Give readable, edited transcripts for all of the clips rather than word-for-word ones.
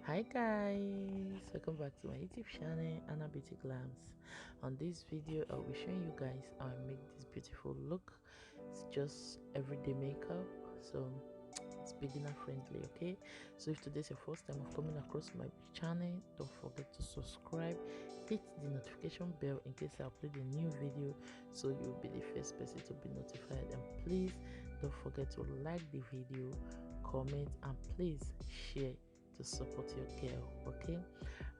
Hi guys, welcome back to my YouTube channel, Anna Beauty Glams. On this video I'll be showing you guys how I make this beautiful look. It's just everyday makeup, so it's beginner friendly. Okay, so if today's your first time of coming across my channel, don't forget to subscribe, hit the notification bell in case I upload a new video, so you'll be the first person to be notified. And please don't forget to like the video, comment, and please share to support your girl. Okay,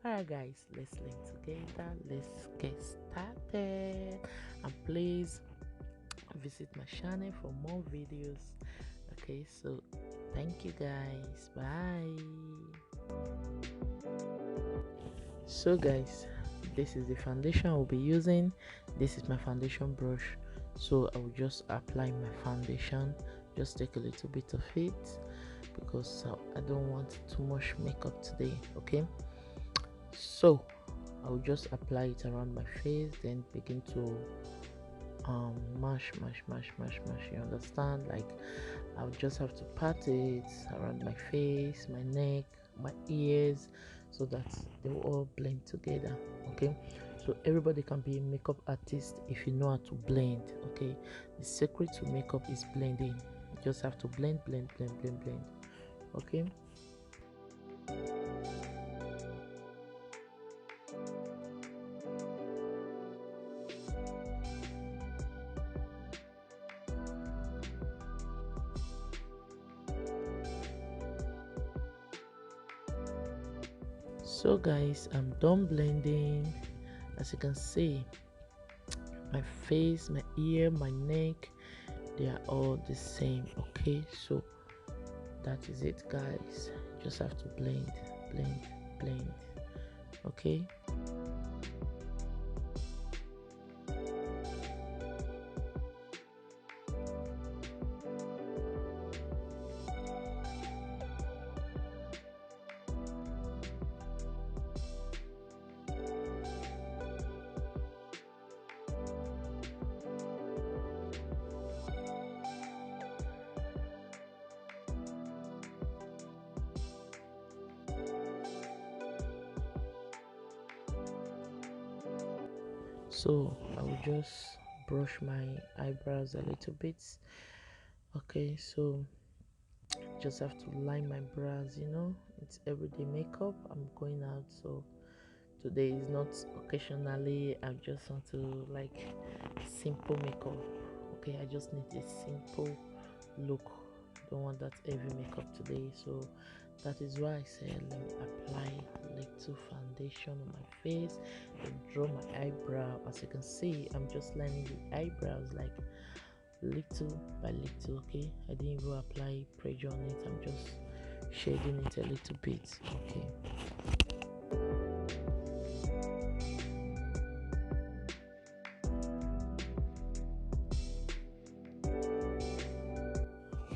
alright guys, let's learn together. Let's get started, and please visit my channel for more videos. Okay, so thank you guys, bye. So guys, this is the foundation I'll be using. This is my foundation brush, so I will just apply my foundation. Just take a little bit of it because I don't want too much makeup today. Okay, so I'll just apply it around my face, then begin to mash, you understand? Like I'll just have to pat it around my face, my neck, my ears, so that they will all blend together. Okay, so everybody can be a makeup artist if you know how to blend. Okay, the secret to makeup is blending. You just have to blend. Okay, so guys, I'm done blending. As you can see, my face, my ear, my neck, they are all the same. Okay, so that is it guys, just have to blend. Okay, so I will just brush my eyebrows a little bit. Okay, so just have to line my brows, it's everyday makeup. I'm going out, so today is not occasionally. I just want to like simple makeup. Okay, I just need a simple look. Don't want that heavy makeup today, so that is why I said let me apply little foundation on my face and draw my eyebrow. As you can see, I'm just lining the eyebrows like little by little. Okay, I didn't even apply pressure on it. I'm just shading it a little bit. Okay,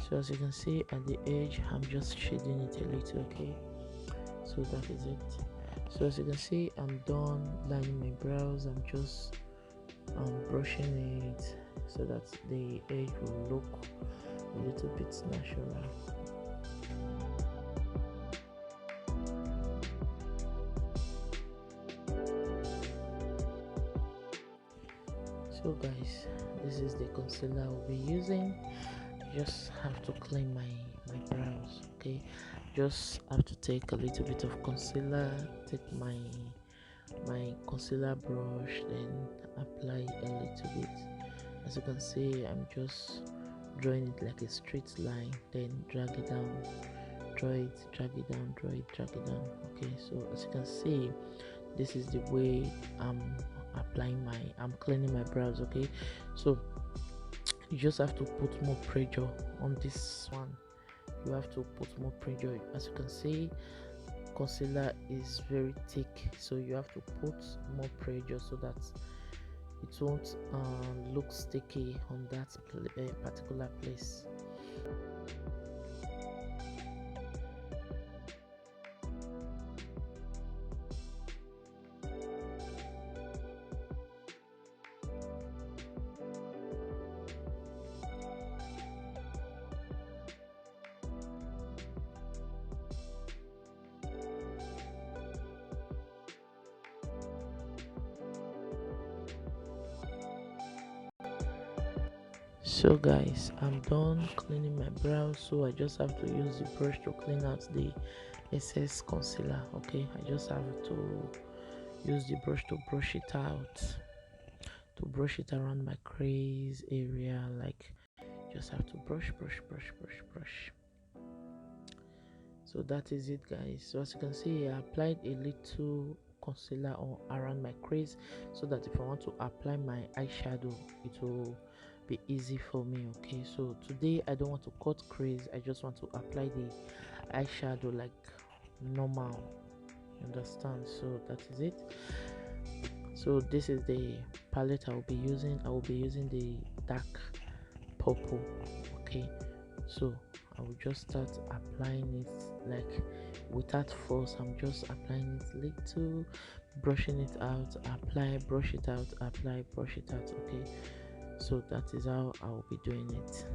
so as you can see at the edge, I'm just shading it a little. Okay, so that is it. So as you can see, I'm done lining my brows. I'm just brushing it so that the edge will look a little bit natural. So guys, this is the concealer I'll be using. Just have to clean my brows. Okay, just have to take a little bit of concealer, take my concealer brush, then apply a little bit. As you can see, I'm just drawing it like a straight line, then drag it down, draw it, drag it down, draw it, drag it down. Okay, so as you can see, this is the way I'm cleaning my brows. Okay, so you just have to put more pressure on this one. You have to put more pressure. As you can see, concealer is very thick, so you have to put more pressure so that it won't look sticky on that particular place. So guys, I'm done cleaning my brows, so I just have to use the brush to clean out the excess concealer. Okay, I just have to use the brush to brush it out, to brush it around my crease area. Like, just have to brush. So that is it guys. So as you can see, I applied a little concealer around my crease, so that if I want to apply my eyeshadow, it will be easy for me. Okay, so today I don't want to cut crease, I just want to apply the eyeshadow like normal, you understand? So that is it. So this is the palette I will be using. I will be using the dark purple. Okay, so I will just start applying it like without force. I'm just applying it little, brushing it out, apply, brush it out, apply, brush it out. Okay, so that is how I will be doing it.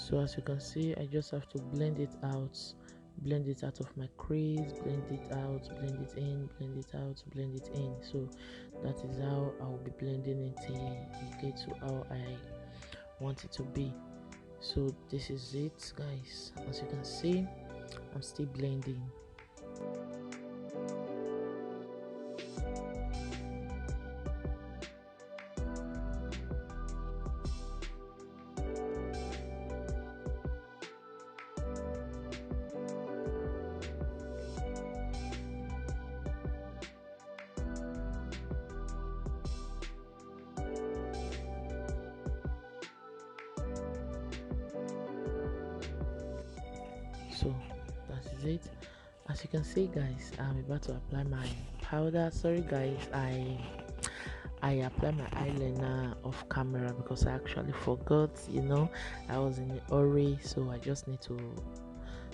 So as you can see, I just have to blend it out of my crease, blend it out, blend it in, blend it out, blend it in. So that is how I will be blending it till it get to how I want it to be. So this is it guys. As you can see, I'm still blending. So that is it. As you can see guys, I'm about to apply my powder. Sorry guys, I apply my eyeliner off camera because I actually forgot, I was in a hurry, so I just need to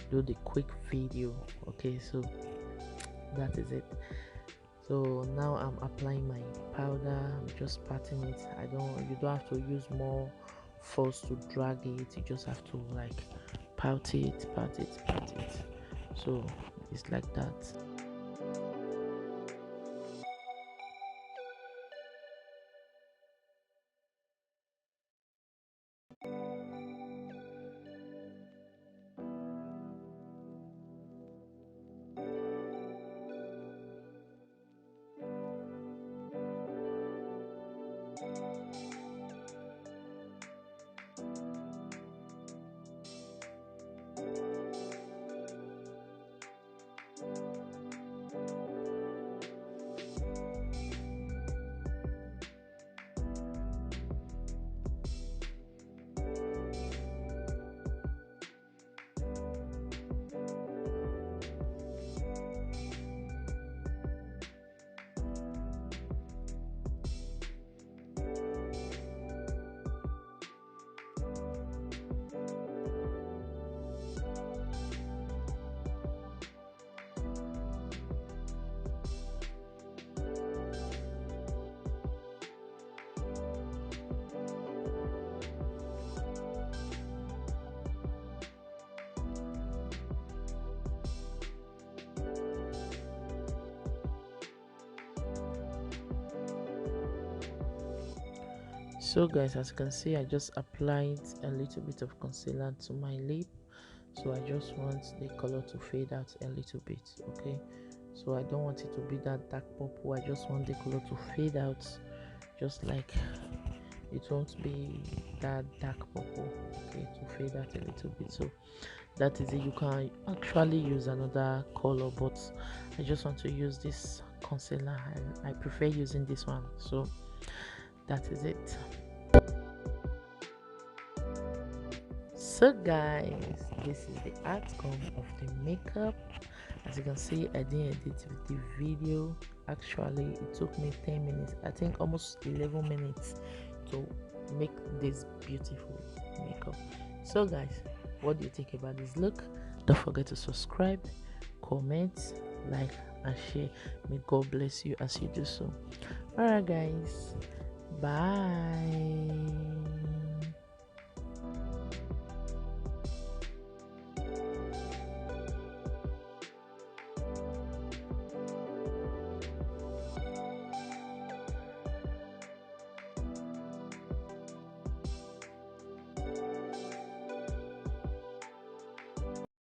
do the quick video. Okay, so that is it. So now I'm applying my powder. I'm just patting it. You don't have to use more force to drag it. You just have to like pat it. So it's like that. So guys, as you can see, I just applied a little bit of concealer to my lip, so I just want the color to fade out a little bit. Okay, so I don't want it to be that dark purple, I just want the color to fade out, just like it won't be that dark purple. Okay, to fade out a little bit. So that is it. You can actually use another color, but I just want to use this concealer and I prefer using this one. So that is it. So guys, this is the outcome of the makeup. As you can see, I didn't edit the video. Actually, it took me 10 minutes, I think almost 11 minutes, to make this beautiful makeup. So guys, What do you think about this look? Don't forget to subscribe, comment, like, and share. May God bless you as you do so. Alright, guys, bye.